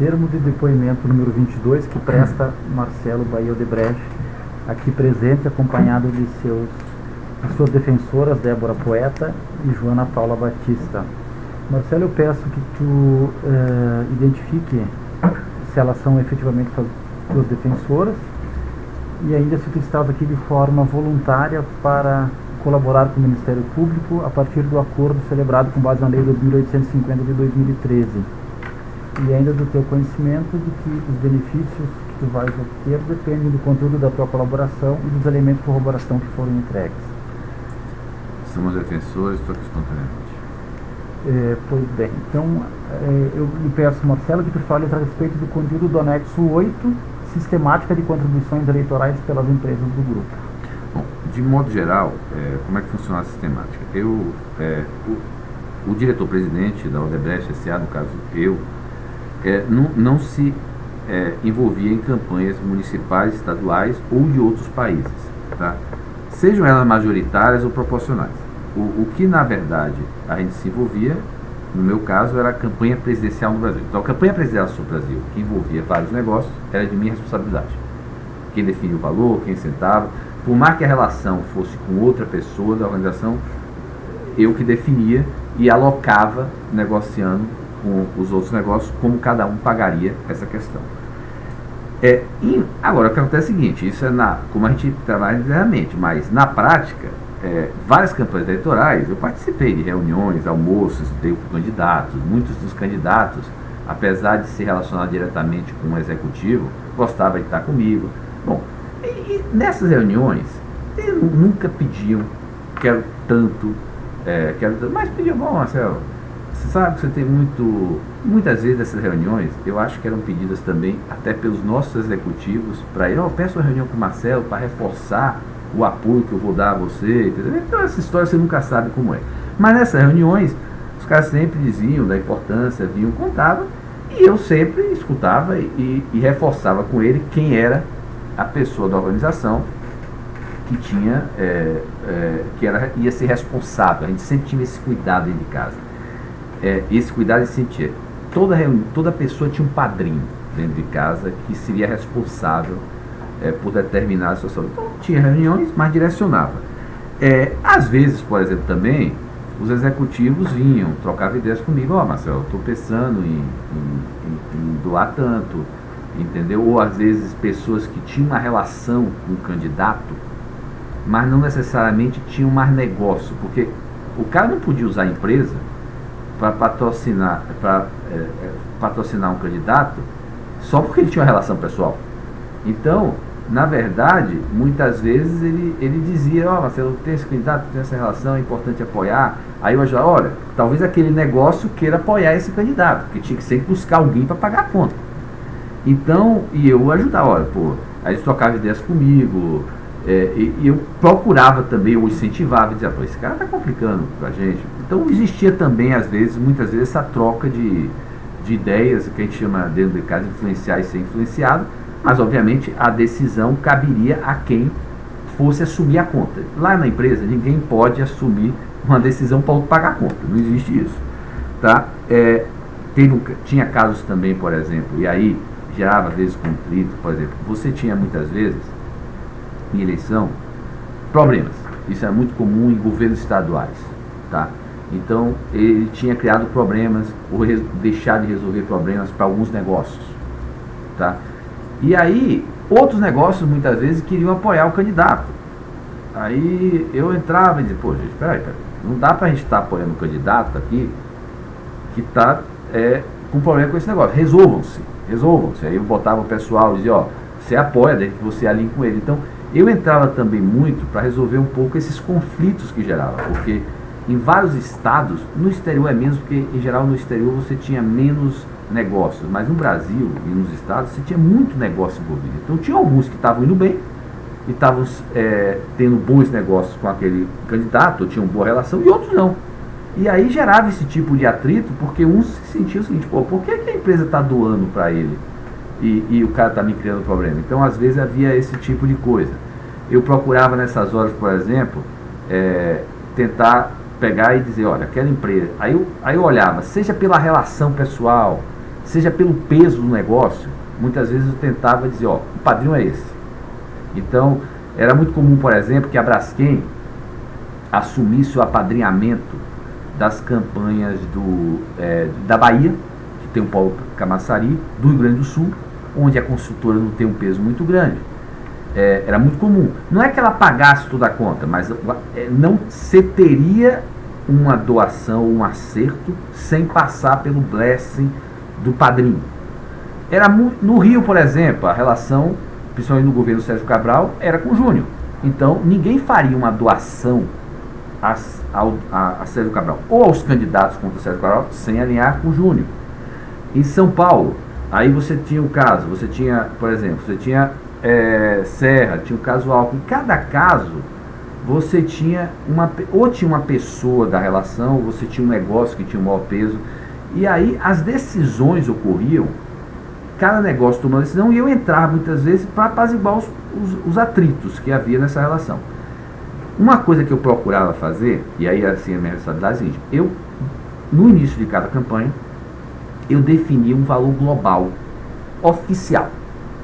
termo de depoimento número 22, que presta Marcelo Bahia Odebrecht, aqui presente, acompanhado de suas defensoras, Débora Poeta e Joana Paula Batista. Marcelo, eu peço que tu identifique se elas são efetivamente tuas defensoras e ainda se tu estás aqui de forma voluntária para colaborar com o Ministério Público a partir do acordo celebrado com base na Lei 2850 de 2013. E ainda do teu conhecimento de que os benefícios que tu vais obter dependem do conteúdo da tua colaboração e dos elementos de corroboração que foram entregues. Somos defensores, estou aqui espontaneamente. Pois bem, então eu lhe peço, Marcelo, que tu fales a respeito do conteúdo do anexo 8, sistemática de contribuições eleitorais pelas empresas do grupo. Bom, de modo geral, como é que funciona a sistemática? O diretor-presidente da Odebrecht S.A., no caso eu, não se envolvia em campanhas municipais, estaduais ou de outros países, tá? Sejam elas majoritárias ou proporcionais. O que, na verdade, a gente se envolvia, no meu caso, era a campanha presidencial no Brasil. Então, a campanha presidencial no Brasil, que envolvia vários negócios, era de minha responsabilidade. Quem definia o valor, quem sentava. Por mais que a relação fosse com outra pessoa da organização, eu que definia e alocava, negociando com os outros negócios, como cada um pagaria essa questão. Agora, o que acontece é o seguinte, isso como a gente trabalha internamente, mas na prática, várias campanhas eleitorais, eu participei de reuniões, almoços, dei com candidatos, muitos dos candidatos, apesar de se relacionar diretamente com o executivo, gostavam de estar comigo. Bom, e nessas reuniões, eles nunca pediam, quero tanto, mas pediam, bom, Marcelo, você sabe que você tem muitas vezes essas reuniões, eu acho que eram pedidas também até pelos nossos executivos, para ir, peço uma reunião com o Marcelo para reforçar o apoio que eu vou dar a você, entendeu? Então essa história você nunca sabe como é. Mas nessas reuniões, os caras sempre diziam da importância, vinham, contavam, e eu sempre escutava e reforçava com ele quem era a pessoa da organização que tinha, ia ser responsável. A gente sempre tinha esse cuidado dentro de casa. Esse cuidado de sentir. Toda pessoa tinha um padrinho dentro de casa que seria responsável por determinar a situação. Então tinha reuniões, mas direcionava. Às vezes, por exemplo, também, os executivos vinham, trocavam ideias comigo. Marcelo, estou pensando em doar tanto, entendeu? Ou às vezes pessoas que tinham uma relação com o candidato, mas não necessariamente tinham mais negócio, porque o cara não podia usar a empresa para patrocinar um candidato só porque ele tinha uma relação pessoal. Então, na verdade, muitas vezes ele dizia, Marcelo, tem esse candidato, tem essa relação, é importante apoiar. Aí eu ajudava, olha, talvez aquele negócio queira apoiar esse candidato, porque tinha que sempre buscar alguém para pagar a conta. Então, e eu ajudava, aí eles trocavam ideias comigo, e eu procurava também, eu incentivava, dizia, esse cara está complicando pra gente. Então existia também, muitas vezes, essa troca de ideias, que a gente chama dentro de casa influenciar e ser influenciado, mas obviamente a decisão caberia a quem fosse assumir a conta. Lá na empresa ninguém pode assumir uma decisão para outro pagar a conta, não existe isso, tá? Tinha casos também, por exemplo, e aí gerava às vezes conflito, por exemplo, você tinha muitas vezes em eleição problemas, isso é muito comum em governos estaduais, tá? Então ele tinha criado problemas ou deixado de resolver problemas para alguns negócios, tá? E aí outros negócios muitas vezes queriam apoiar o candidato. Aí eu entrava e dizia, gente, peraí, não dá pra gente estar apoiando o candidato aqui que está com problema com esse negócio. Resolvam-se. Aí eu botava o pessoal e dizia, você apoia, desde que você alinhe com ele. Então eu entrava também muito para resolver um pouco esses conflitos que gerava, porque em vários estados, no exterior é menos, porque em geral no exterior você tinha menos negócios, mas no Brasil e nos estados você tinha muito negócio envolvido. Então tinha alguns que estavam indo bem e estavam tendo bons negócios com aquele candidato, tinham boa relação, e outros não. E aí gerava esse tipo de atrito, porque uns se sentiam o seguinte, por que a empresa está doando para ele e o cara está me criando problema? Então às vezes havia esse tipo de coisa. Eu procurava nessas horas, por exemplo, tentar pegar e dizer, olha, aquela empresa, aí eu olhava, seja pela relação pessoal, seja pelo peso do negócio, muitas vezes eu tentava dizer, ó, o padrinho é esse. Então, era muito comum, por exemplo, que a Braskem assumisse o apadrinhamento das campanhas da Bahia, que tem o polo Camaçari, do Rio Grande do Sul, onde a consultora não tem um peso muito grande. Era muito comum. Não é que ela pagasse toda a conta, mas não se teria uma doação, um acerto, sem passar pelo blessing do padrinho. No Rio, por exemplo, a relação, principalmente no governo Sérgio Cabral, era com o Júnior. Então, ninguém faria uma doação a Sérgio Cabral, ou aos candidatos contra o Sérgio Cabral, sem alinhar com o Júnior. Em São Paulo, aí você tinha o caso, você tinha, por exemplo, você tinha Serra, tinha o caso Alckmin. Em cada caso, você tinha uma pessoa da relação, ou você tinha um negócio que tinha um maior peso, e aí as decisões ocorriam, cada negócio tomando decisão, e eu entrava muitas vezes para apaziguar os atritos que havia nessa relação. Uma coisa que eu procurava fazer, e aí assim a minha responsabilidade é a seguinte: no início de cada campanha, eu definia um valor global, oficial.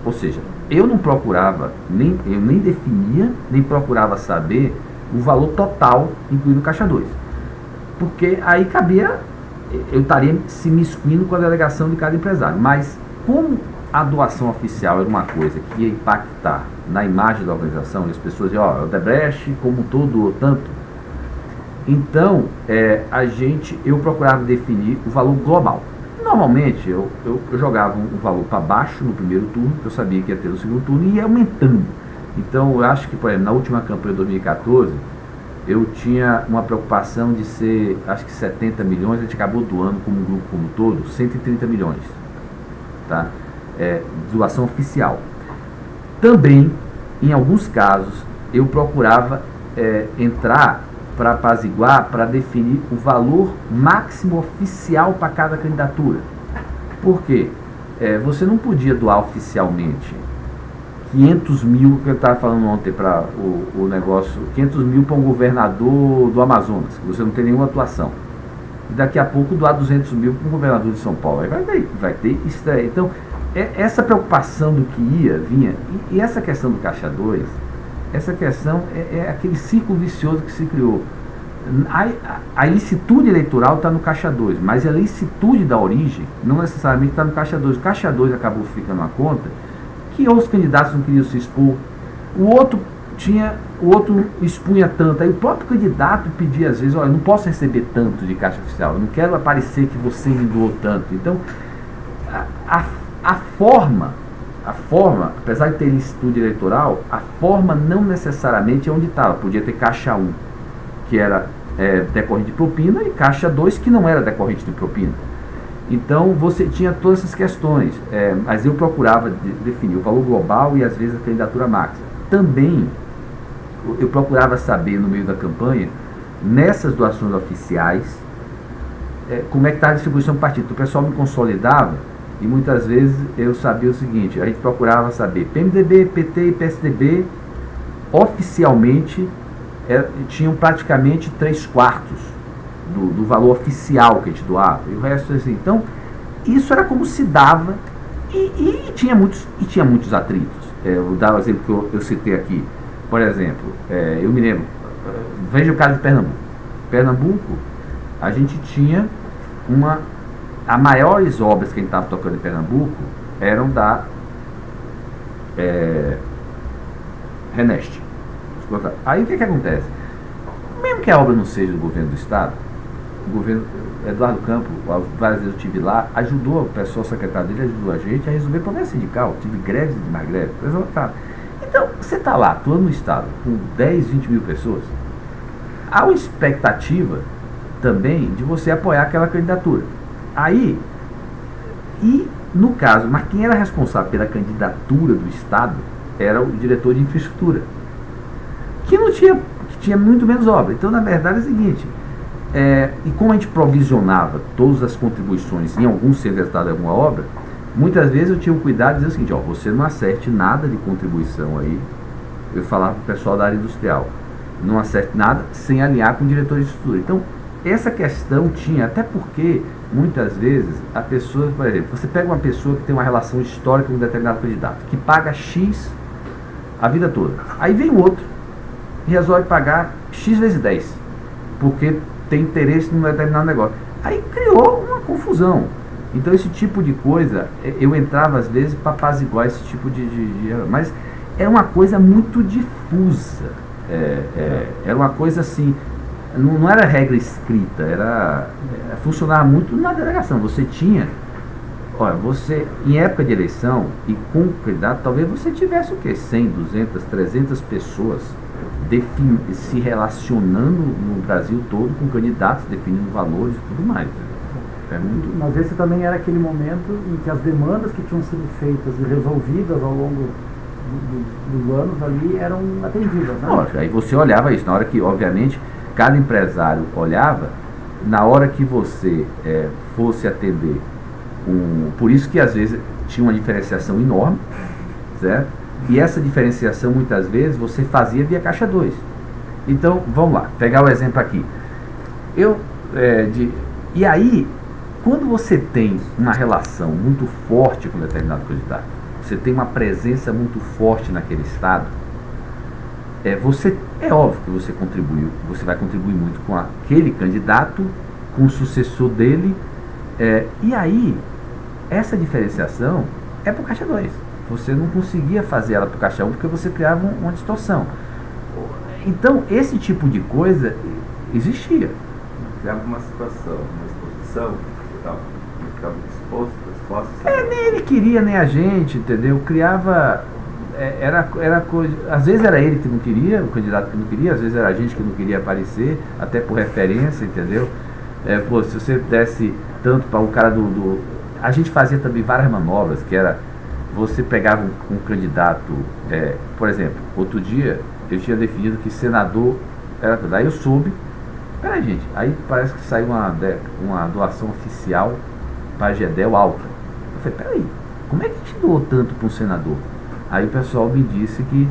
Ou seja, eu não procurava, eu nem definia, nem procurava saber o valor total, incluindo o caixa 2. Porque aí eu estaria se miscuindo com a delegação de cada empresário. Mas como a doação oficial era uma coisa que ia impactar na imagem da organização, e as pessoas diziam, ó, o Odebrecht como um todo ou tanto, então eu procurava definir o valor global. Normalmente eu jogava um valor para baixo no primeiro turno, que eu sabia que ia ter no segundo turno, e ia aumentando. Então eu acho que, por exemplo, na última campanha de 2014, eu tinha uma preocupação de ser, acho que 70 milhões, a gente acabou doando como grupo como um todo, 130 milhões. Tá? Doação oficial. Também, em alguns casos, eu procurava entrar para apaziguar, para definir o valor máximo oficial para cada candidatura. Por quê? Você não podia doar oficialmente 500 mil, que eu estava falando ontem para o negócio, 500 mil para um governador do Amazonas, que você não tem nenhuma atuação. E daqui a pouco doar 200 mil para um governador de São Paulo. Aí vai ter estreia. Então, essa preocupação do que vinha, e essa questão do caixa 2, essa questão é aquele ciclo vicioso que se criou. A ilicitude eleitoral está no caixa 2, mas a ilicitude da origem não necessariamente está no caixa 2. O caixa 2 acabou ficando na conta que os candidatos não queriam se expor, o outro expunha tanto, aí o próprio candidato pedia às vezes, olha, eu não posso receber tanto de caixa oficial, eu não quero aparecer que você me doou tanto. Então, a forma, apesar de ter licitude eleitoral, a forma não necessariamente é onde estava. Podia ter caixa 1, que era decorrente de propina, e caixa 2, que não era decorrente de propina. Então você tinha todas essas questões, mas eu procurava definir o valor global e às vezes a candidatura máxima. Também eu procurava saber no meio da campanha, nessas doações oficiais, como é que está a distribuição do partido. O pessoal me consolidava e muitas vezes eu sabia o seguinte: a gente procurava saber PMDB, PT e PSDB oficialmente tinham praticamente 3/4 do valor oficial que a gente doava, e o resto assim. Então isso era como se dava, e tinha muitos atritos. Eu vou dar o exemplo que eu citei aqui, por exemplo, eu me lembro, veja o caso de Pernambuco, a gente tinha as maiores obras que a gente estava tocando em Pernambuco eram da Reneste. Aí o que acontece? Mesmo que a obra não seja do governo do estado, o governo Eduardo Campos, várias vezes eu estive lá, ajudou, o pessoal, o secretário dele ajudou a gente a resolver problema sindical. Tive greves e mais greves. Então, você está lá, atuando no estado, com 10, 20 mil pessoas, há uma expectativa também de você apoiar aquela candidatura. Aí, e no caso, mas quem era responsável pela candidatura do estado era o diretor de infraestrutura, que tinha muito menos obra. Então, na verdade, é o seguinte, e como a gente provisionava todas as contribuições em algum centro de estado de alguma obra, muitas vezes eu tinha o cuidado de dizer o seguinte: ó, você não acerte nada de contribuição aí. Eu falava para o pessoal da área industrial, não acerte nada sem alinhar com o diretor de estrutura. Então, essa questão tinha, até porque muitas vezes a pessoa, por exemplo, você pega uma pessoa que tem uma relação histórica com um determinado candidato, que paga X a vida toda. Aí vem o outro e resolve pagar X vezes 10, porque tem interesse num determinado negócio. Aí criou uma confusão. Então esse tipo de coisa, eu entrava às vezes para apaziguar esse tipo mas era uma coisa muito difusa. Era uma coisa assim, não era regra escrita, funcionava muito na delegação. Você tinha, olha, você em época de eleição e com candidato, talvez você tivesse o quê? 100, 200, 300 pessoas se relacionando no Brasil todo com candidatos, definindo valores e tudo mais. Mas esse também era aquele momento em que as demandas que tinham sido feitas e resolvidas ao longo dos anos ali eram atendidas, né? Lógico, aí você olhava isso, na hora que, obviamente, cada empresário olhava, na hora que você fosse atender por isso que às vezes tinha uma diferenciação enorme, certo? E essa diferenciação muitas vezes você fazia via Caixa 2. Então, vamos lá, pegar o exemplo aqui. E aí, quando você tem uma relação muito forte com determinado candidato, você tem uma presença muito forte naquele estado, é óbvio que você vai contribuir muito com aquele candidato, com o sucessor dele, e aí, essa diferenciação é para o Caixa 2. Você não conseguia fazer ela para o Caixa 1 porque você criava uma distorção. Então, esse tipo de coisa existia. Criava uma situação, uma exposição, ficava exposto. Nem ele queria, nem a gente, entendeu? Criava. Era coisa. Às vezes era ele que não queria, o candidato que não queria, às vezes era a gente que não queria aparecer, até por referência, entendeu? Se você desse tanto para o cara a gente fazia também várias manobras, que era. Você pegava um candidato, por exemplo, outro dia eu tinha definido que senador era. Daí eu soube. Peraí, gente, aí parece que saiu uma doação oficial para a GEDEL alta. Eu falei, peraí, como é que a gente doou tanto para um senador? Aí o pessoal me disse que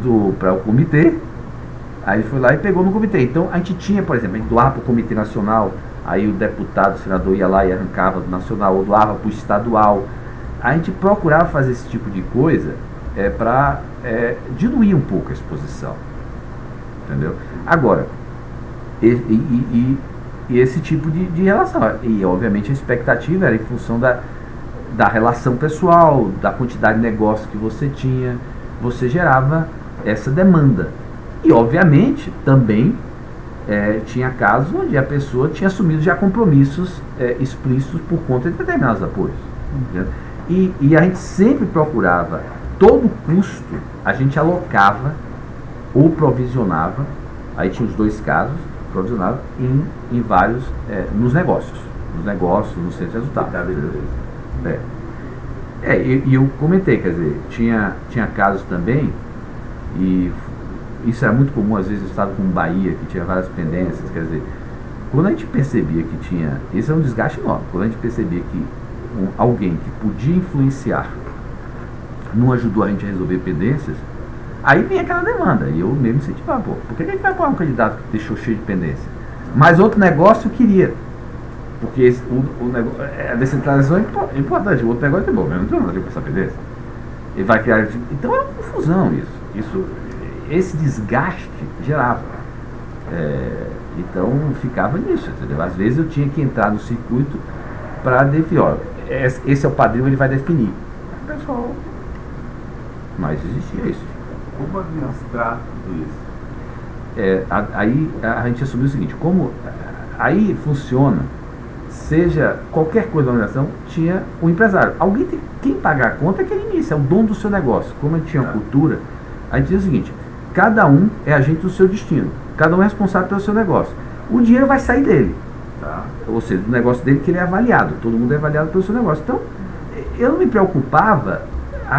doou para o comitê, aí foi lá e pegou no comitê. Então a gente tinha, por exemplo, a gente doava para o Comitê Nacional, aí o deputado, o senador ia lá e arrancava do nacional, ou doava para o estadual. A gente procurava fazer esse tipo de coisa para diluir um pouco a exposição. Entendeu? Agora, e esse tipo de relação. E, obviamente, a expectativa era em função da relação pessoal, da quantidade de negócio que você tinha, você gerava essa demanda. E, obviamente, também tinha casos onde a pessoa tinha assumido já compromissos explícitos por conta de determinados apoios. E a gente sempre procurava, todo custo, a gente alocava ou provisionava, aí tinha os dois casos, provisionava em vários, nos negócios, no centro de resultados. E eu comentei, quer dizer, tinha casos também, e isso era muito comum, às vezes, no estado como Bahia, que tinha várias pendências, quer dizer, quando a gente percebia que tinha, isso é um desgaste enorme, quando a gente percebia que alguém que podia influenciar não ajudou a gente a resolver pendências, aí vinha aquela demanda, e eu mesmo incentivava, por que a gente vai apoiar um candidato que deixou cheio de pendência? Mas outro negócio eu queria, porque a descentralização é importante, o outro negócio é bom, mas não tem nada a ver com essa pendência. Ele vai criar. Então é uma confusão isso. Esse desgaste gerava. Então ficava nisso, entendeu? Às vezes eu tinha que entrar no circuito para definir, esse é o padrão, ele vai definir. Pessoal, mas existia isso. Como administrar tudo isso? Aí a gente assumiu o seguinte, aí funciona, seja qualquer coisa da organização, tinha o empresário. Quem pagar a conta é aquele início, é o dono do seu negócio. Como a gente tinha cultura, a gente dizia o seguinte, cada um é agente do seu destino, cada um é responsável pelo seu negócio. O dinheiro vai sair dele. Tá. Ou seja, do negócio dele que ele é avaliado, todo mundo é avaliado pelo seu negócio. Então, eu não me preocupava, a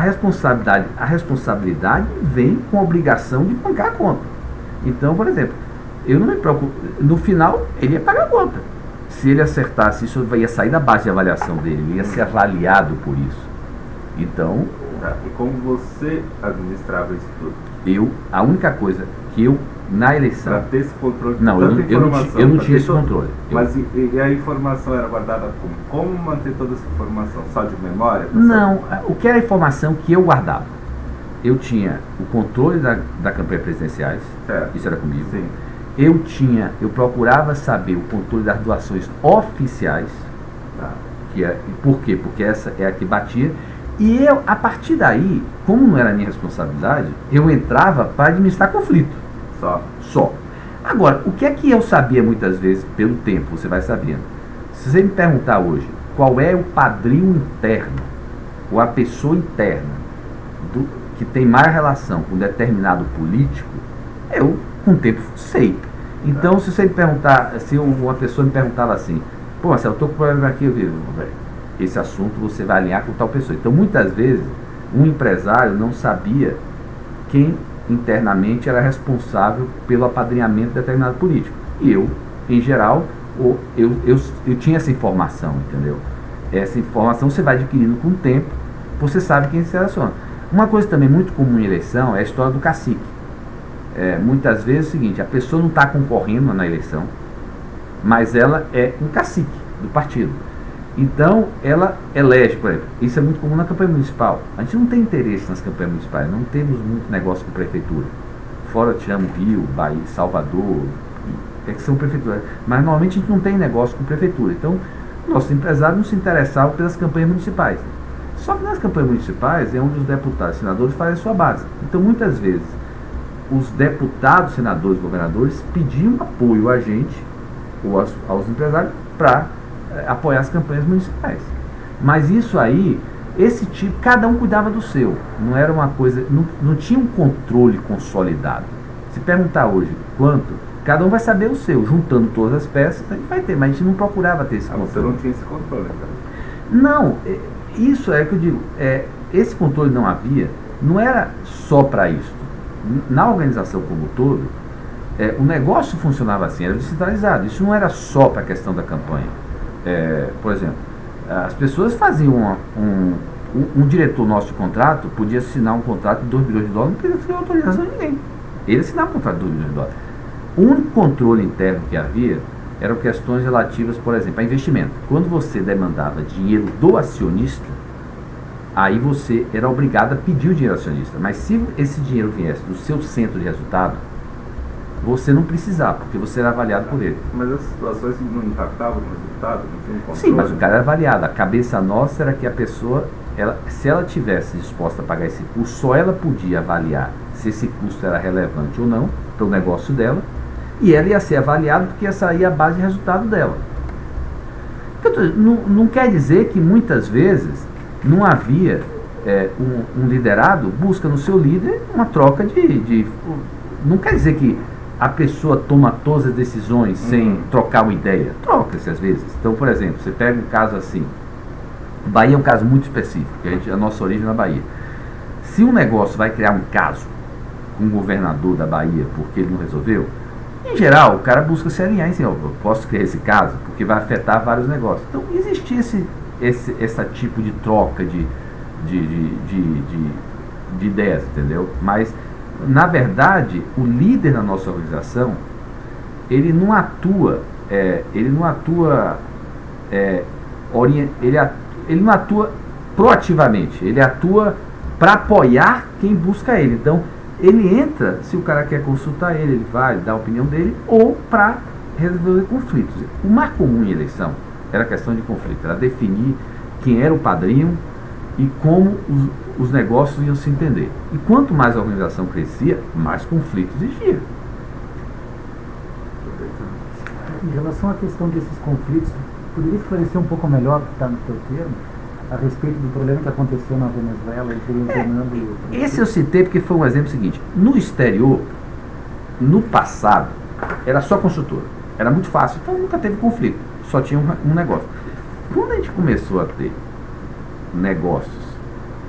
responsabilidade vem com a obrigação de pagar a conta. Então, por exemplo, eu não me preocupo, no final ele ia pagar a conta. Se ele acertasse, isso ia sair da base de avaliação dele, ele ia ser avaliado por isso. Então... Tá. E como você administrava isso tudo? A única coisa que eu na eleição. Para ter esse controle de não, tanta eu não tinha esse controle. Mas e a informação era guardada como? Como manter toda essa informação? Só de memória? Não, o que era a informação que eu guardava? Eu tinha o controle da campanha presidenciais, certo. Isso era comigo. Sim. Eu procurava saber o controle das doações oficiais, Tá. por quê? Porque essa é a que batia. E eu, a partir daí, como não era minha responsabilidade, eu entrava para administrar conflito. Só. Agora, o que é que eu sabia muitas vezes pelo tempo, você vai sabendo. Se você me perguntar hoje qual é o padrinho interno, ou a pessoa interna, que tem mais relação com um determinado político, eu, com o tempo, sei. Então, se você me perguntar, se uma pessoa me perguntava assim, pô, Marcelo, eu estou com problema aqui, eu digo, esse assunto você vai alinhar com tal pessoa. Então, muitas vezes, um empresário não sabia quem internamente era responsável pelo apadrinhamento de determinado político. E eu, em geral, eu tinha essa informação, entendeu? Essa informação você vai adquirindo com o tempo, você sabe quem se relaciona. Uma coisa também muito comum em eleição é a história do cacique. Muitas vezes é o seguinte, a pessoa não está concorrendo na eleição, mas ela é um cacique do partido. Então, ela elege, por exemplo, isso é muito comum na campanha municipal. A gente não tem interesse nas campanhas municipais, não temos muito negócio com prefeitura. Fora tiramos Rio, Bahia, Salvador, que são prefeituras. Mas normalmente a gente não tem negócio com prefeitura. Então, nossos empresários não se interessavam pelas campanhas municipais. Só que nas campanhas municipais é onde os deputados e senadores fazem a sua base. Então, muitas vezes, os deputados, senadores, governadores pediam apoio a gente, ou aos empresários, para apoiar as campanhas municipais. Mas isso aí, esse tipo, cada um cuidava do seu. Não era uma coisa, não tinha um controle consolidado. Se perguntar hoje quanto, cada um vai saber o seu. Juntando todas as peças, a gente vai ter, mas a gente não procurava ter esse controle. Você não tinha esse controle, cara? Não, isso é que eu digo, esse controle não havia, não era só para isso. Na organização como um todo, o negócio funcionava assim, era descentralizado. Isso não era só para a questão da campanha. Por exemplo, as pessoas faziam um diretor nosso de contrato podia assinar um contrato de 2 bilhões de dólares, não precisa ter autorização de ninguém. Ele assinava um contrato de 2 bilhões de dólares. O único controle interno que havia eram questões relativas, por exemplo, a investimento. Quando você demandava dinheiro do acionista, aí você era obrigado a pedir o dinheiro ao acionista. Mas se esse dinheiro viesse do seu centro de resultado, você não precisava, porque você era avaliado por ele. Mas as situações não impactavam no resultado? Não tinha um controle? Sim, mas o cara era avaliado. A cabeça nossa era que a pessoa, se ela tivesse disposta a pagar esse custo, só ela podia avaliar se esse custo era relevante ou não para o negócio dela, e ela ia ser avaliada porque ia sair a base de resultado dela. Não quer dizer que muitas vezes não havia um liderado busca no seu líder uma troca não quer dizer que a pessoa toma todas as decisões sem trocar uma ideia. Troca-se às vezes. Então, por exemplo, você pega um caso assim. Bahia é um caso muito específico, a nossa origem é na Bahia. Se um negócio vai criar um caso com o governador da Bahia porque ele não resolveu, em geral, o cara busca se alinhar em eu posso criar esse caso porque vai afetar vários negócios. Então, existia esse tipo de troca de ideias, entendeu? Mas, na verdade, o líder da nossa organização, ele não atua proativamente, ele atua para apoiar quem busca ele. Então, ele entra, se o cara quer consultar ele vai dar a opinião dele, ou para resolver conflitos. O mais comum em eleição era a questão de conflito, era definir quem era o padrinho e como os negócios iam se entender. E quanto mais a organização crescia, mais conflitos existiam. Em relação à questão desses conflitos, poderia esclarecer um pouco melhor o que está no teu termo, a respeito do problema que aconteceu na Venezuela entre o Fernando e o... Esse eu citei porque foi um exemplo seguinte. No exterior, no passado, era só construtora. Era muito fácil, então nunca teve conflito. Só tinha um negócio. Quando a gente começou a ter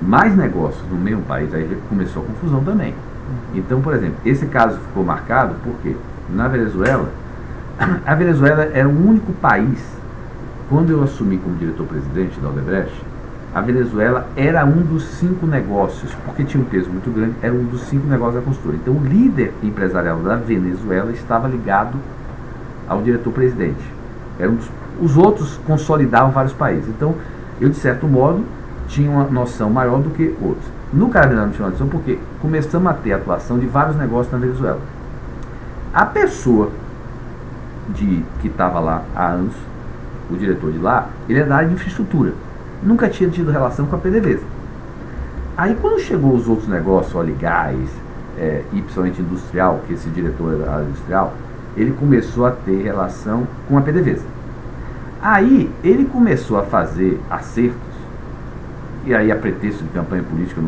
mais negócios no mesmo país, aí começou a confusão também. Então, por exemplo, esse caso ficou marcado porque na Venezuela, a Venezuela era o único país, quando eu assumi como diretor-presidente da Odebrecht, a Venezuela era um dos 5 negócios, porque tinha um peso muito grande, era um dos 5 negócios da construtora. Então o líder empresarial da Venezuela estava ligado ao diretor-presidente. Os outros consolidavam vários países. Então eu, de certo modo, tinha uma noção maior do que outros. No Carabineiros não tinha uma noção porque começamos a ter a atuação de vários negócios na Venezuela. A pessoa que estava lá há anos, o diretor de lá, ele é da área de infraestrutura. Nunca tinha tido relação com a PDVSA. Aí quando chegou os outros negócios, óleo e gás, e principalmente industrial, que esse diretor era da área industrial, ele começou a ter relação com a PDVSA. Aí ele começou a fazer acertos, e aí a pretexto de campanha política,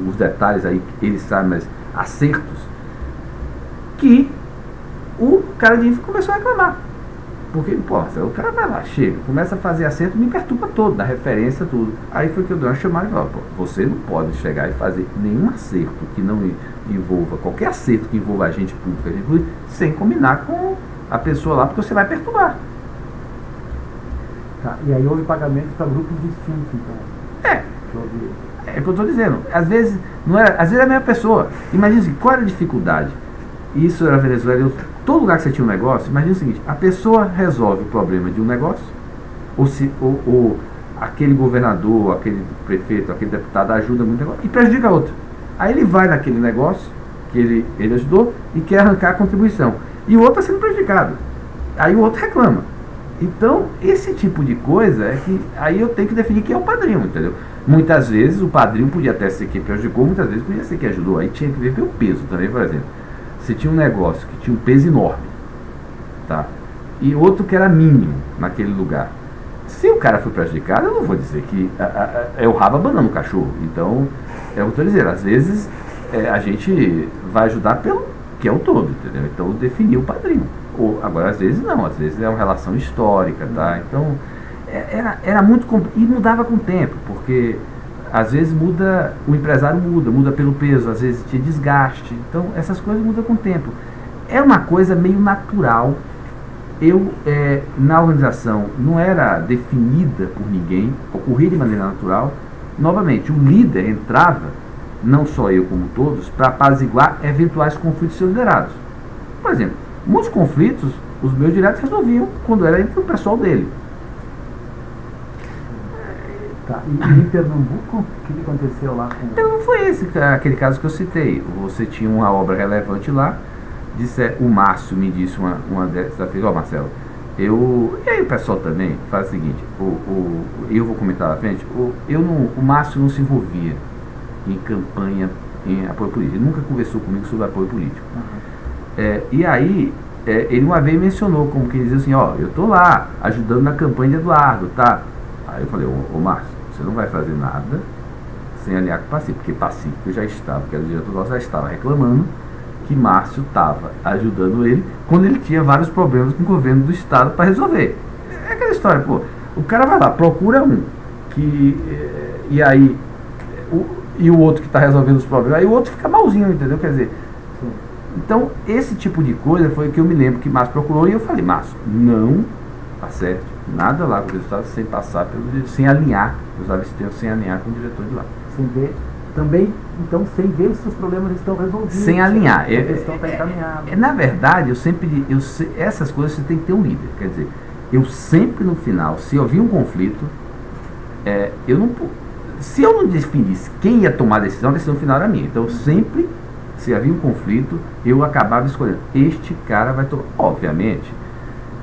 os detalhes aí eles sabem, mas acertos, que o cara de infra começou a reclamar. Porque, pô, o cara vai lá, chega, começa a fazer acerto, me perturba todo, dá referência, tudo. Aí foi que eu dei uma chamada e falei, pô, você não pode chegar e fazer nenhum acerto que não envolva, qualquer acerto que envolva agente público, sem combinar com a pessoa lá, porque você vai perturbar. Tá, e aí houve pagamento para grupos distintos, então. É o que eu estou dizendo. Às vezes é a mesma pessoa. Imagina assim, qual era a dificuldade? Isso era a Venezuela. Todo lugar que você tinha um negócio, imagina o seguinte, a pessoa resolve o problema de um negócio, ou aquele governador, aquele prefeito, aquele deputado ajuda muito negócio, e prejudica outro. Aí ele vai naquele negócio que ele ajudou e quer arrancar a contribuição. E o outro está sendo prejudicado. Aí o outro reclama. Então, esse tipo de coisa é que aí eu tenho que definir quem é o padrinho, entendeu? Muitas vezes o padrinho podia até ser quem prejudicou, muitas vezes podia ser quem ajudou. Aí tinha que ver pelo peso também, por exemplo. Você tinha um negócio que tinha um peso enorme, tá? E outro que era mínimo naquele lugar. Se o cara foi prejudicado, eu não vou dizer que é o rabo abanando o cachorro. Então, é o que eu estou dizendo, às vezes a gente vai ajudar pelo que é o todo, entendeu? Então, definir o padrinho. Agora, às vezes não, às vezes é uma relação histórica, tá? Então, era muito... E mudava com o tempo, porque às vezes o empresário muda pelo peso, às vezes tinha desgaste. Então, essas coisas mudam com o tempo. É uma coisa meio natural. Na organização, não era definida por ninguém, ocorria de maneira natural. Novamente, o líder entrava, não só eu como todos, para apaziguar eventuais conflitos liderados. Por exemplo, muitos conflitos, os meus diretos resolviam quando era entre o pessoal dele. Tá. E em Pernambuco, o que aconteceu lá com... Então não foi aquele caso que eu citei. Você tinha uma obra relevante lá, o Márcio me disse uma dessas vezes, Marcelo, e aí o pessoal também faz o seguinte, eu vou comentar na frente, o Márcio não se envolvia em campanha, em apoio político, ele nunca conversou comigo sobre apoio político. Uhum. E aí, ele uma vez mencionou, como que ele dizia assim, eu tô lá, ajudando na campanha de Eduardo, tá? Aí eu falei, ô Márcio, você não vai fazer nada sem alinhar com o Pacífico, porque Pacífico já estava, que era o diretor nosso, já estava reclamando que Márcio estava ajudando ele quando ele tinha vários problemas com o governo do estado para resolver. É aquela história, pô, o cara vai lá, procura e aí e o outro que está resolvendo os problemas, aí o outro fica malzinho, entendeu? Quer dizer, então esse tipo de coisa foi o que eu me lembro que Márcio procurou e eu falei, Márcio, não acerte nada lá com o estado sem passar sem alinhar, usava esse termo, sem alinhar com o diretor de lá. Sem ver, também, então, sem ver se os problemas estão resolvidos. Sem alinhar. A questão está encaminhada. Na verdade, essas coisas você tem que ter um líder. Quer dizer, eu sempre no final, se eu vi um conflito, se eu não definisse quem ia tomar a decisão final era minha. Então, sempre, se havia um conflito, eu acabava escolhendo. Este cara vai tomar. Obviamente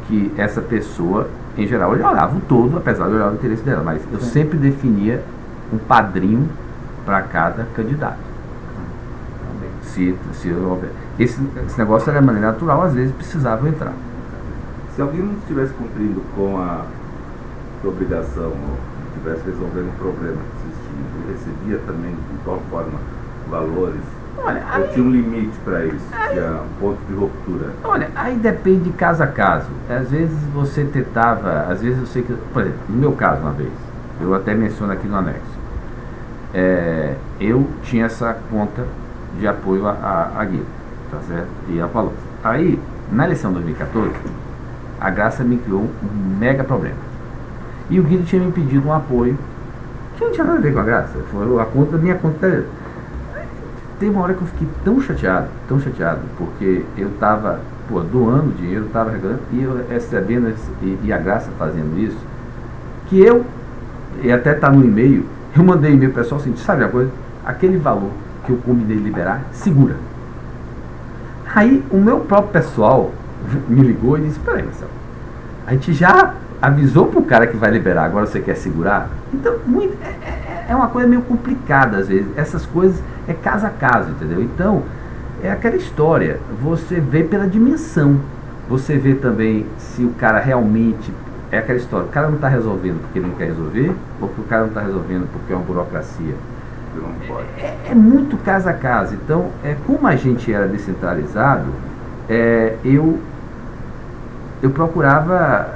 que essa pessoa, em geral, ele olhava o todo, apesar de olhar o interesse dela, mas eu sempre definia um padrinho para cada candidato. Esse negócio era de maneira natural, às vezes precisavam entrar. Se alguém não estivesse cumprindo com a obrigação, ou estivesse resolvendo um problema que existia, ele recebia também de qual forma valores? Olha, eu tinha um limite para isso, tinha um ponto de ruptura. Olha, aí depende de caso a caso. Às vezes você tentava, às vezes eu sei que, por exemplo, no meu caso uma vez, eu até menciono aqui no anexo, eu tinha essa conta de apoio a Guido, tá certo? E a Paloma. Aí, na eleição de 2014, a Graça me criou um mega problema. E o Guido tinha me pedido um apoio que não tinha nada a ver com a Graça. Foi a conta, minha conta. Teve uma hora que eu fiquei tão chateado, porque eu estava doando dinheiro, estava regalando, e eu recebendo e a Graça fazendo isso, que eu, e até está no e-mail, eu mandei e-mail para o pessoal assim, sabe a coisa? Aquele valor que eu combinei liberar, segura. Aí o meu próprio pessoal me ligou e disse, peraí, Marcelo, a gente já avisou pro cara que vai liberar, agora você quer segurar? Então, é uma coisa meio complicada às vezes. Essas coisas é caso a caso, entendeu? Então, é aquela história, você vê pela dimensão, você vê também se o cara realmente, é aquela história, o cara não está resolvendo porque ele não quer resolver, ou que o cara não está resolvendo porque é uma burocracia. É muito caso a caso. Então, como a gente era descentralizado, eu procurava,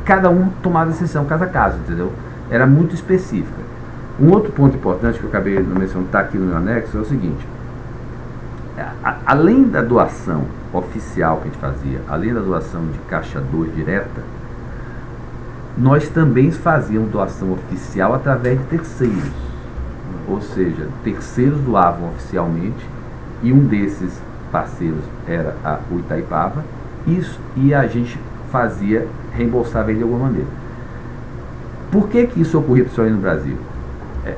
cada um tomar a decisão caso a caso, entendeu? Era muito específica. Um outro ponto importante que eu acabei de mencionar, está aqui no meu anexo, é o seguinte: além da doação oficial que a gente fazia, além da doação de caixa 2 direta, nós também fazíamos doação oficial através de terceiros. Ou seja, terceiros doavam oficialmente, e um desses parceiros era o Itaipava, e a gente fazia, reembolsava ele de alguma maneira. Por que isso ocorria principalmente no Brasil?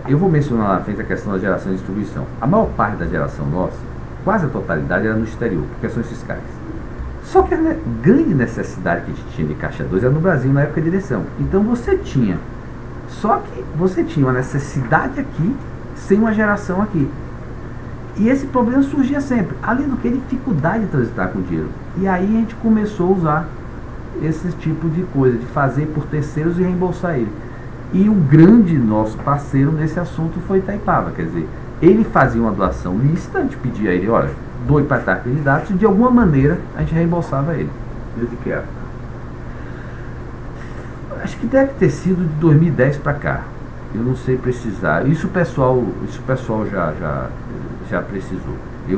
Eu vou mencionar lá na frente a questão da geração e distribuição. A maior parte da geração nossa, quase a totalidade, era no exterior, por questões fiscais. Só que a grande necessidade que a gente tinha de caixa 2 era no Brasil, na época de eleição. Então você tinha uma necessidade aqui, sem uma geração aqui. E esse problema surgia sempre. Além do que, dificuldade de transitar com o dinheiro. E aí a gente começou a usar esse tipo de coisa, de fazer por terceiros e reembolsar ele. E o grande nosso parceiro nesse assunto foi Itaipava. Quer dizer, ele fazia uma doação lícita, a gente pedia a ele, olha, doe para estar candidato, e de alguma maneira a gente reembolsava ele. Desde que época? Acho que deve ter sido de 2010 para cá. Eu não sei precisar. Isso o pessoal já precisou. Quem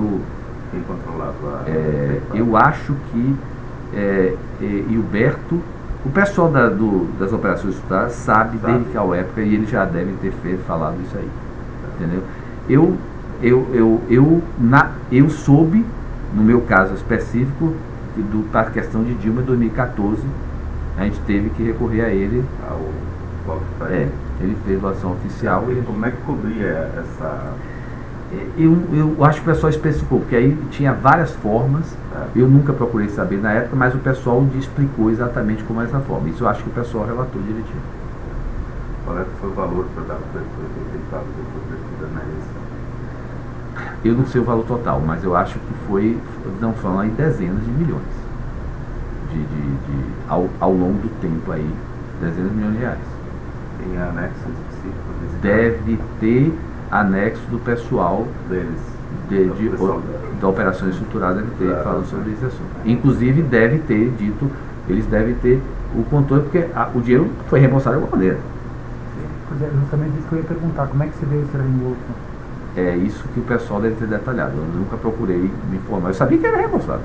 controlava? Eu acho que Hilberto, o pessoal das operações estruturadas sabe desde qual época, e eles já devem ter falado isso aí. Entendeu? Eu soube, no meu caso específico, para a questão de Dilma em 2014, a gente teve que recorrer a ele. Ele fez doação oficial. Como é que cobria essa... Eu acho que o pessoal especificou, porque aí tinha várias formas. Eu nunca procurei saber na época, mas o pessoal explicou exatamente como é essa forma. Isso eu acho que o pessoal relatou direitinho. Qual é que foi o valor para dar para na eleição? Eu não sei o valor total, mas eu acho que foi, não falando aí, dezenas de milhões. Ao longo do tempo aí, dezenas de milhões de reais. Tem anexo específico? Deve ter anexo do pessoal deles. Da operação estruturada, deve ter falando sobre esse assunto. Inclusive deve ter dito, eles devem ter o controle, porque o dinheiro foi reembolsado de alguma maneira. Pois é, justamente isso que eu ia perguntar, como é que se veio esse reembolso? É isso que o pessoal deve ter detalhado. Eu nunca procurei me informar. Eu sabia que era reembolsado.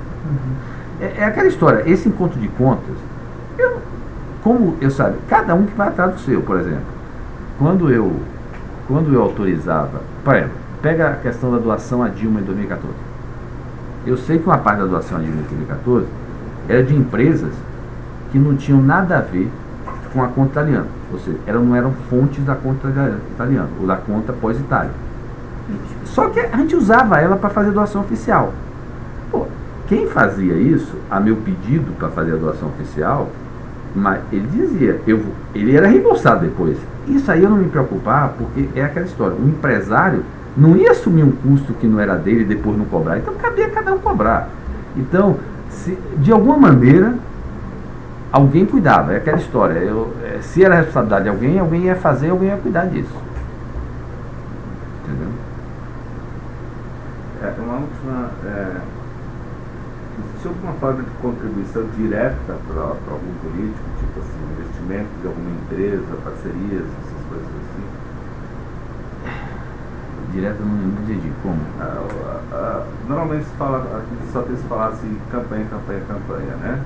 É aquela história, esse encontro de contas, como eu sabia, cada um que vai atrás do seu, por exemplo. Quando eu autorizava, por exemplo, pega a questão da doação a Dilma em 2014. Eu sei que uma parte da doação a Dilma em 2014 era de empresas que não tinham nada a ver com a conta italiana. Ou seja, não eram fontes da conta italiana, ou da conta pós-Itália. Só que a gente usava ela para fazer doação oficial. Pô, quem fazia isso, a meu pedido para fazer a doação oficial, mas ele dizia, ele era reembolsado depois. Isso aí eu não me preocupava, porque é aquela história. O empresário não ia assumir um custo que não era dele e depois não cobrar. Então cabia cada um cobrar. Então, de alguma maneira, alguém cuidava. É aquela história. Se era a responsabilidade de alguém ia fazer, alguém ia cuidar disso. Entendeu? Uma última... existe alguma forma de contribuição direta para algum político, tipo assim, investimento de alguma empresa, parcerias, essas coisas assim? Direta não entendi como. Normalmente se fala, aqui só tem se falar assim, campanha, né?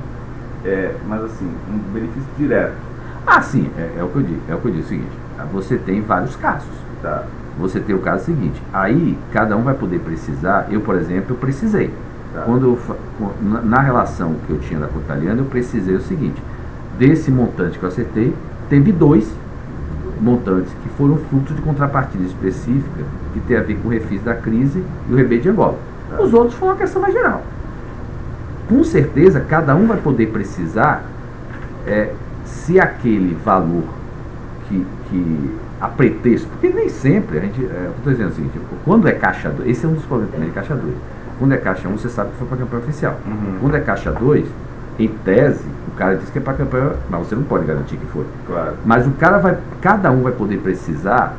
Mas assim, um benefício direto. Sim, é o que eu digo. É o seguinte, Você tem vários casos. Tá. Você tem o caso seguinte, aí cada um vai poder precisar. Eu, por exemplo, eu precisei. Tá. Na relação que eu tinha da conta italiana, eu precisei o seguinte: desse montante que eu acertei, teve 2 montantes que foram fruto de contrapartida específica, que tem a ver com o refis da crise e o rebate de Angola. Tá. Os outros foram uma questão mais geral. Com certeza, cada um vai poder precisar se aquele valor que a pretexto, porque nem sempre a gente, eu estou dizendo o seguinte, quando é caixa 2, esse é um dos problemas também de caixa 2. Quando é caixa 1, você sabe que foi para a campanha oficial. Uhum. Quando é caixa 2, em tese, o cara diz que é para a campanha, mas você não pode garantir que foi. Claro. Mas cada um vai poder precisar,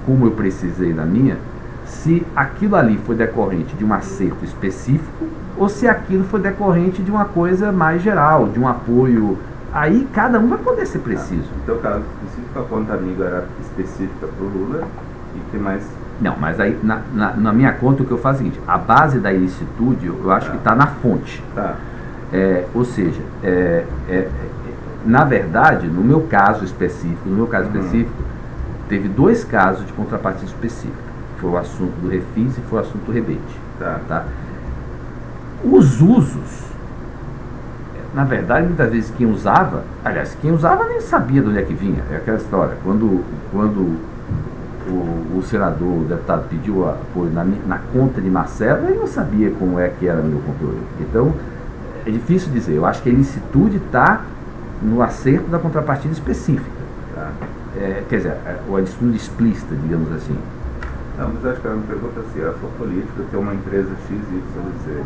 como eu precisei na minha, se aquilo ali foi decorrente de um acerto específico ou se aquilo foi decorrente de uma coisa mais geral, de um apoio. Aí cada um vai poder ser preciso. No teu caso específico, a conta amiga era específica para o Lula e que mais? Não, mas aí na minha conta o que eu faço é o seguinte: a base da ilicitude eu acho que está na fonte. Tá. Ou seja, na verdade, no meu caso específico, teve 2 casos de contrapartida específica. Foi o assunto do refis e foi o assunto do rebate. Tá? Os usos, na verdade, muitas vezes quem usava nem sabia de onde é que vinha. É aquela história, quando o senador, o deputado pediu apoio na conta de Marcelo, ele não sabia como é que era meu controle. Então, é difícil dizer. Eu acho que a ilicitude está no acerto da contrapartida específica. Tá? Quer dizer, a ilicitude explícita, digamos assim. Não, mas acho que ela me pergunta assim: eu sou político, eu tenho uma empresa XYZ.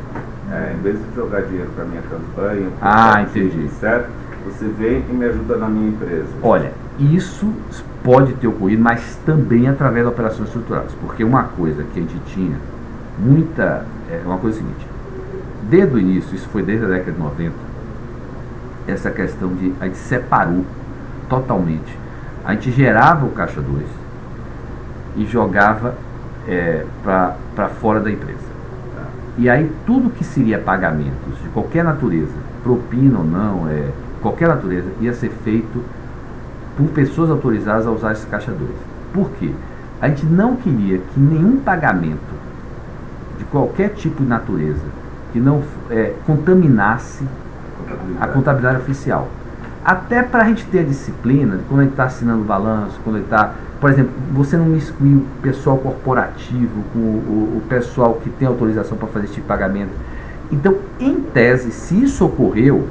Em vez de jogar dinheiro para minha campanha, entendi. Certo? Você vem e me ajuda na minha empresa. Olha, isso pode ter ocorrido, mas também através de operações estruturadas. Porque uma coisa que a gente tinha muita. Uma coisa seguinte: desde o início, isso foi desde a década de 90, essa questão de. A gente separou totalmente. A gente gerava o Caixa 2 e jogava para fora da empresa. E aí tudo que seria pagamentos de qualquer natureza, propina ou não, qualquer natureza, ia ser feito por pessoas autorizadas a usar esse Caixa 2. Por quê? A gente não queria que nenhum pagamento de qualquer tipo de natureza que não contaminasse a contabilidade oficial. Até para a gente ter a disciplina, quando a gente está assinando o balanço, quando a gente está... Por exemplo, você não exclui o pessoal corporativo, com o pessoal que tem autorização para fazer esse tipo de pagamento. Então, em tese, se isso ocorreu,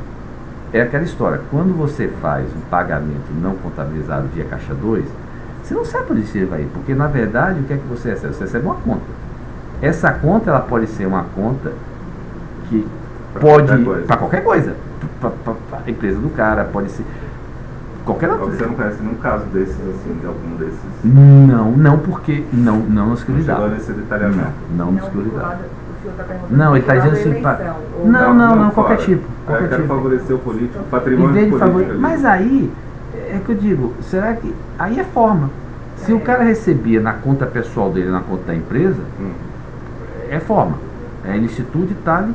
é aquela história. Quando você faz um pagamento não contabilizado via Caixa 2, você não sabe para onde você vai ir, porque, na verdade, o que é que você recebe? Você recebe uma conta. Essa conta, ela pode ser uma conta que pode... Para qualquer coisa. Para a empresa do cara, pode ser... Qualquer outra. Você não conhece nenhum caso desses, assim, de algum desses? Não, porque não nos que eu lidava. Não nesse detalhamento? Não nos que eu lidava. O senhor está perguntando. Não, ele está dizendo assim... Não, qualquer tipo. Eu quero favorecer o político, o patrimônio político. Mas aí, é que eu digo, será que... Aí é forma. Se o cara recebia na conta pessoal dele, na conta da empresa, é forma. A ilicitude está ali.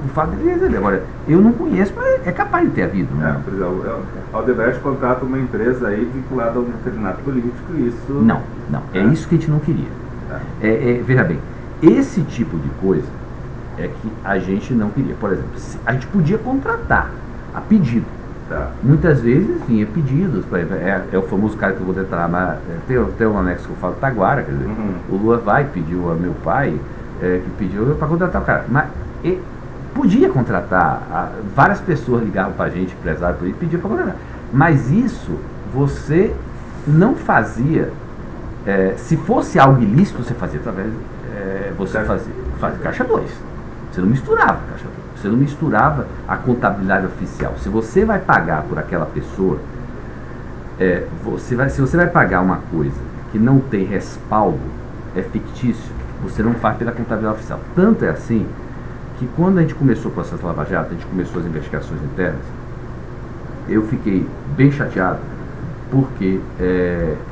O fato de receber. Agora, eu não conheço, mas é capaz de ter havido. Né? Por exemplo, a Odebrecht contrata uma empresa aí vinculada a um determinado político e isso... Não. É isso que a gente não queria. Veja bem, esse tipo de coisa é que a gente não queria. Por exemplo, a gente podia contratar a pedido. Tá. Muitas vezes vinha pedidos. Por exemplo, é o famoso cara que eu vou detalhar, mas tem um anexo que eu falo Taguara, quer dizer, o Lula pediu a meu pai, que pediu para contratar o cara. Mas... podia contratar, várias pessoas ligavam para a gente, empresário político, pediam para contratar. Mas isso você não fazia, se fosse algo ilícito, você fazia através, você fazia Caixa 2. Você não misturava Caixa 2. Você não misturava a contabilidade oficial. Se você vai pagar por aquela pessoa, se você vai pagar uma coisa que não tem respaldo, é fictício, você não faz pela contabilidade oficial. Tanto é assim que quando a gente começou o processo Lava Jato, a gente começou as investigações internas, eu fiquei bem chateado porque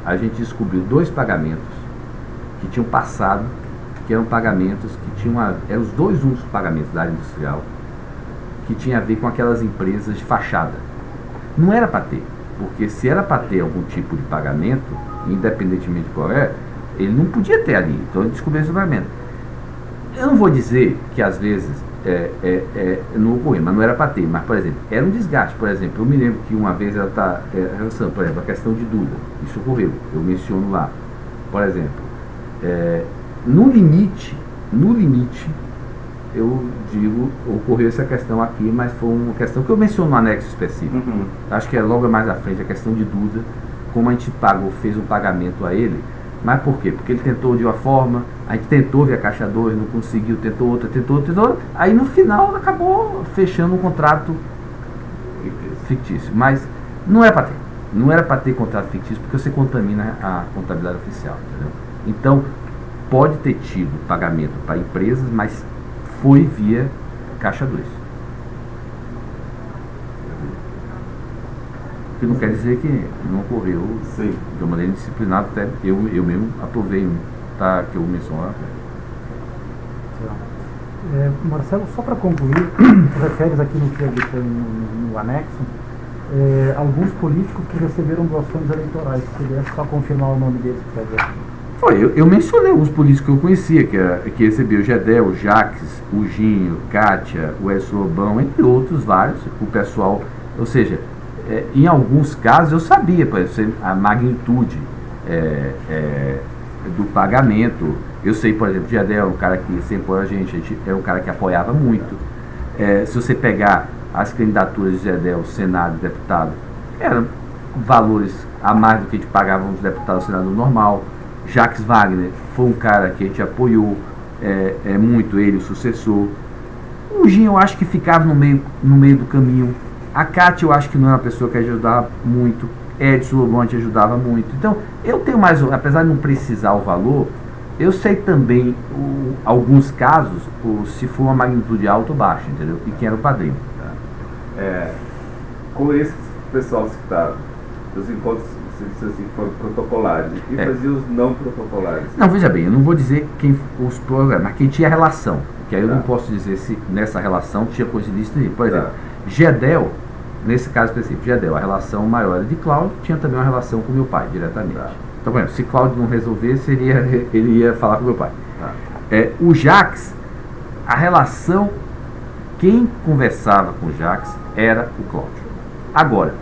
a gente descobriu 2 pagamentos que tinham passado, que eram pagamentos que tinham eram os 2 únicos pagamentos da área industrial que tinha a ver com aquelas empresas de fachada. Não era para ter. Porque se era para ter algum tipo de pagamento, independentemente de qual é, ele não podia ter ali. Então ele descobriu esse pagamento. Eu não vou dizer que às vezes não ocorreu, mas não era para ter. Mas, por exemplo, era um desgaste. Por exemplo, eu me lembro que uma vez ela está relacionando, por exemplo, a questão de Duda. Isso ocorreu. Eu menciono lá. Por exemplo, no limite, eu digo, ocorreu essa questão aqui, mas foi uma questão que eu menciono no anexo específico. Acho que é logo mais à frente a questão de Duda, como a gente fez um pagamento a ele. Mas por quê? Porque ele tentou de uma forma, a gente tentou via Caixa 2, não conseguiu, tentou outra, aí no final acabou fechando um contrato fictício. Mas não era para ter. Não era para ter contrato fictício porque você contamina a contabilidade oficial. Entendeu? Então, pode ter tido pagamento para empresas, mas foi via Caixa 2. O que não quer dizer que não ocorreu de uma maneira disciplinada, até eu mesmo aprovei um, tá, que eu menciono lá. Marcelo, só para concluir, tu referes aqui no que é dito no anexo, alguns políticos que receberam doações eleitorais. Se pudesse só confirmar o nome deles, por favor. Foi, eu mencionei alguns políticos que eu conhecia, que recebiam o Gedel, o Jacques, o Ginho, Kátia, o Edson Lobão, entre outros vários, o pessoal, ou seja, em alguns casos eu sabia, por exemplo, a magnitude do pagamento. Eu sei, por exemplo, o Gedel é um cara que sempre apoia a gente é um cara que apoiava muito. Se você pegar as candidaturas de Gedel, Senado e deputado, eram valores a mais do que a gente pagava nos deputados do Senado normal. Jacques Wagner foi um cara que a gente apoiou muito, ele, o sucessor. O Ginho eu acho que ficava no meio do caminho. A Kátia eu acho que não é uma pessoa que ajudava muito. Edson Lobão ajudava muito. Então, eu tenho mais, apesar de não precisar o valor, eu sei também alguns casos, se for uma magnitude alta ou baixa, entendeu? E quem era o padrinho. Com esse pessoal citado, os encontros assim, foram protocolares, e fazia os não protocolares. Não, veja bem, eu não vou dizer os programas, mas quem tinha relação, que aí eu não posso dizer se nessa relação tinha coisa ilícita. Por exemplo, Gedel, nesse caso específico, Gedel, a relação maior era de Cláudio, tinha também uma relação com meu pai, diretamente. Então, por exemplo, se Cláudio não resolvesse, ele ia falar com meu pai. O Jacques, a relação, quem conversava com o Jacques era o Cláudio. Agora,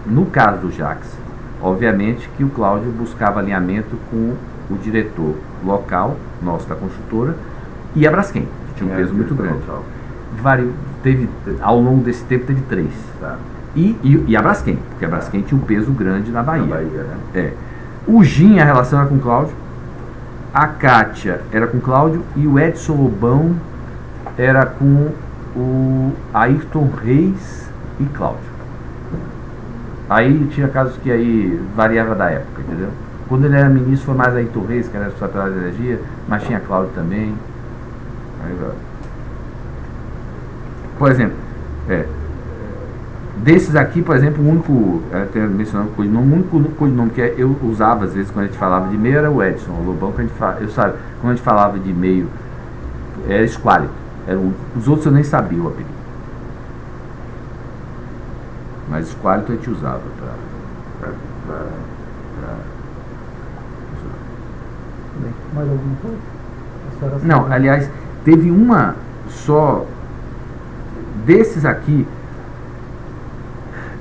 no caso do Jacques, obviamente que o Cláudio buscava alinhamento com o diretor local, nosso da construtora, e a Braskem, que tinha um peso muito grande. Ao longo desse tempo teve 3. E a Braskem, porque a Braskem tinha um peso grande na Bahia. O Gin, a relação era com o Cláudio, a Kátia era com o Cláudio e o Edson Lobão era com o Ayrton Reis e Cláudio. Aí tinha casos que aí variava da época, entendeu? Quando ele era ministro foi mais Ayrton Reis, que era secretário de energia, mas tinha Cláudio também. Aí, por exemplo, desses aqui, por exemplo, o único, até mencionando o codinome, o único codinome que eu usava às vezes quando a gente falava de meio era o Edson, o Lobão, que quando a gente falava de meio era Esquálito, os outros eu nem sabia o apelido. Mas Esquálito a gente usava para Mais alguma coisa? Não, aliás, teve uma só desses aqui.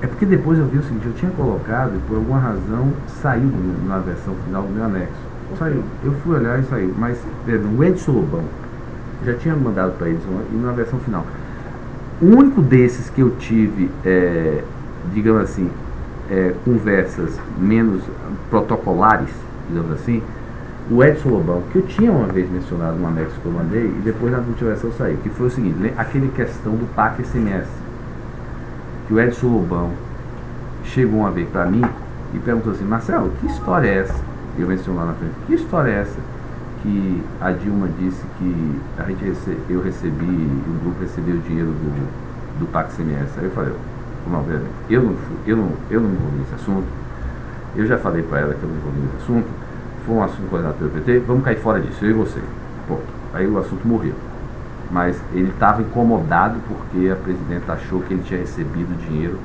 É porque depois eu vi o seguinte, eu tinha colocado e por alguma razão saiu na versão final do meu anexo. Saiu. Eu fui olhar e saiu. Mas o Edson Lobão já tinha mandado para eles e na versão final. O único desses que eu tive, digamos assim, conversas menos protocolares, digamos assim, o Edson Lobão, que eu tinha uma vez mencionado no anexo que eu mandei e depois na última versão saiu, que foi o seguinte, aquele questão do PAC SMS. Que o Edson Lobão chegou uma vez para mim e perguntou assim, Marcelo, que história é essa? E eu menciono lá na frente, que história é essa que a Dilma disse que eu recebi, o grupo recebeu o dinheiro do PAC SMS? Aí eu falei, não, eu não me envolvi nesse assunto, eu já falei para ela que eu não me envolvi nesse assunto, foi um assunto coordenado pelo PT, vamos cair fora disso, eu e você. Ponto. Aí o assunto morreu. Mas ele estava incomodado porque a presidenta achou que ele tinha recebido dinheiro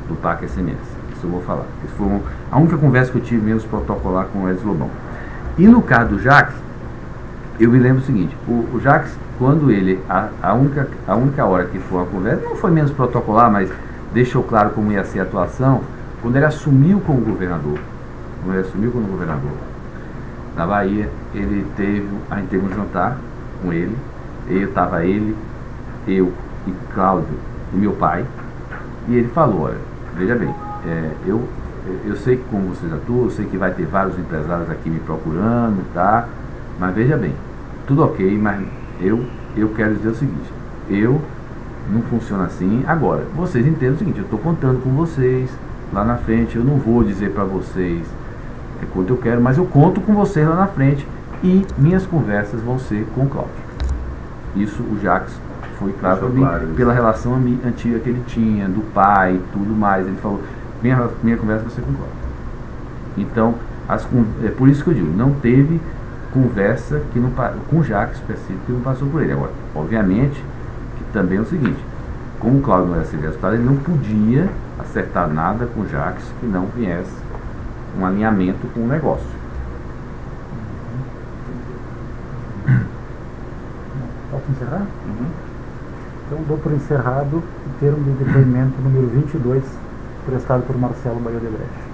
do PAC SMS. Isso eu vou falar. Isso foi a única conversa que eu tive menos protocolar com o Edson Lobão. E no caso do Jacques, eu me lembro o seguinte, o Jacques, quando ele, a única hora que foi a conversa, não foi menos protocolar, mas deixou claro como ia ser a atuação, quando ele assumiu como governador. Na Bahia, a gente teve um jantar com ele, estava eu e Cláudio e meu pai, e ele falou, olha, veja bem, eu sei que como vocês atuam, eu sei que vai ter vários empresários aqui me procurando, tá? Mas veja bem, tudo ok, mas eu quero dizer o seguinte, eu não funciona assim. Agora, vocês entendem o seguinte, eu estou contando com vocês lá na frente, eu não vou dizer para vocês quanto eu quero, mas eu conto com vocês lá na frente e minhas conversas vão ser com o Cláudio. Isso o Jacques foi claro para mim, pela relação antiga que ele tinha, do pai e tudo mais. Ele falou, minha conversa vai ser com o Cláudio. Então, é por isso que eu digo, não teve conversa com o Jacques específico que não passou por ele. Agora, obviamente, que também é o seguinte, como o Cláudio não era ser resultado, ele não podia acertar nada com o Jacques que não viesse um alinhamento com o negócio. Posso encerrar? Então dou por encerrado o termo de depoimento número 22, prestado por Marcelo Baio de Brecht.